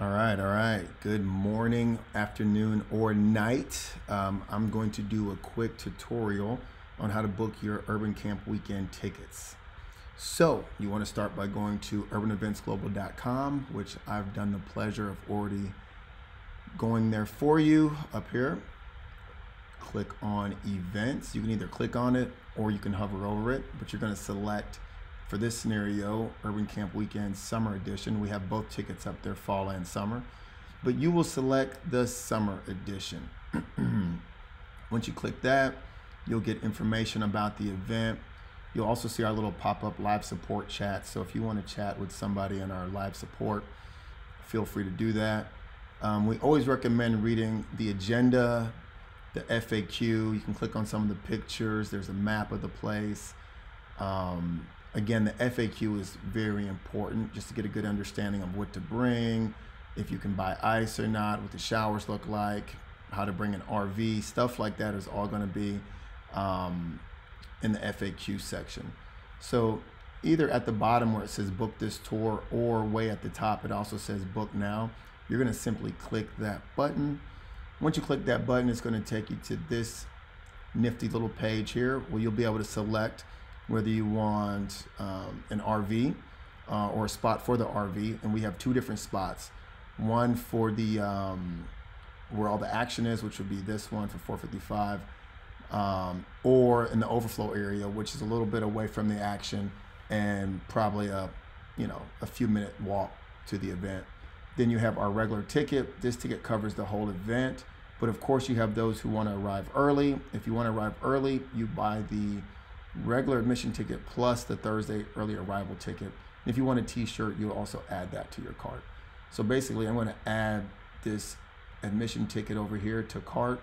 All right. Good morning, afternoon, or night. I'm going to do a quick tutorial on how to book your Urban Camp weekend tickets. So you want to start by going to urbanaventsglobal.com, which I've done the pleasure of already going there for you up here. Click on events. You can either click on it or you can hover over it, but you're going to select, for this scenario, Urban Camp Weekend Summer Edition. We have both tickets up there, fall and summer, but you will select the Summer Edition. Once you click that, you'll get information about the event. You'll also see our little pop-up live support chat. So if you want to chat with somebody in our live support, feel free to do that. We always recommend reading the agenda, the FAQ. You can click on some of the pictures. There's a map of the place. Again, the FAQ is very important just to get a good understanding of what to bring, if you can buy ice or not, what the showers look like, how to bring an RV, stuff like that is all going to be in the FAQ section. So either at the bottom where it says book this tour or way at the top, it also says book now. You're going to simply click that button. Once you click that button, it's going to take you to this nifty little page here where you'll be able to select whether you want an RV or a spot for the RV. And we have two different spots. One for the where all the action is, which would be this one for $455, or in the overflow area, which is a little bit away from the action and probably a few minute walk to the event. Then you have our regular ticket. This ticket covers the whole event, but of course you have those who want to arrive early. If you want to arrive early, you buy the regular admission ticket plus the Thursday early arrival ticket. If you want a t-shirt, you'll also add that to your cart. So basically I'm going to add this admission ticket over here to cart,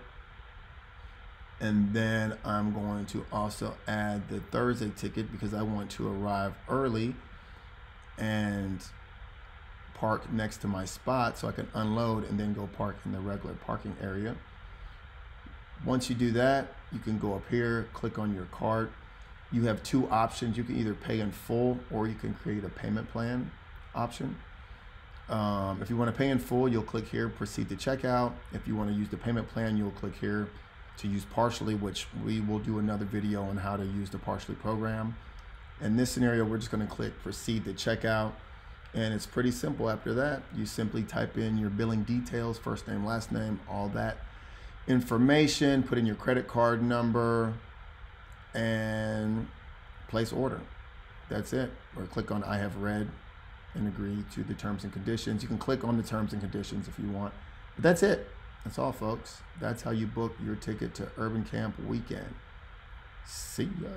and then I'm going to also add the Thursday ticket because I want to arrive early and park next to my spot so I can unload and then go park in the regular parking area. Once you do that, you can go up here, click on your cart. You have two options. You can either pay in full or you can create a payment plan option. If you want to pay in full, you'll click here, proceed to checkout. If you want to use the payment plan, you'll click here to use partially, which we will do another video on how to use the partially program. In this scenario, we're just going to click proceed to checkout. And it's pretty simple. After that, you simply type in your billing details, first name, last name, all that information, put in your credit card number, and place order. That's it. Or click on I have read and agree to the terms and conditions. You can click on the terms and conditions if you want. But that's it. That's all, folks. That's how you book your ticket to Urban Camp Weekend. See ya.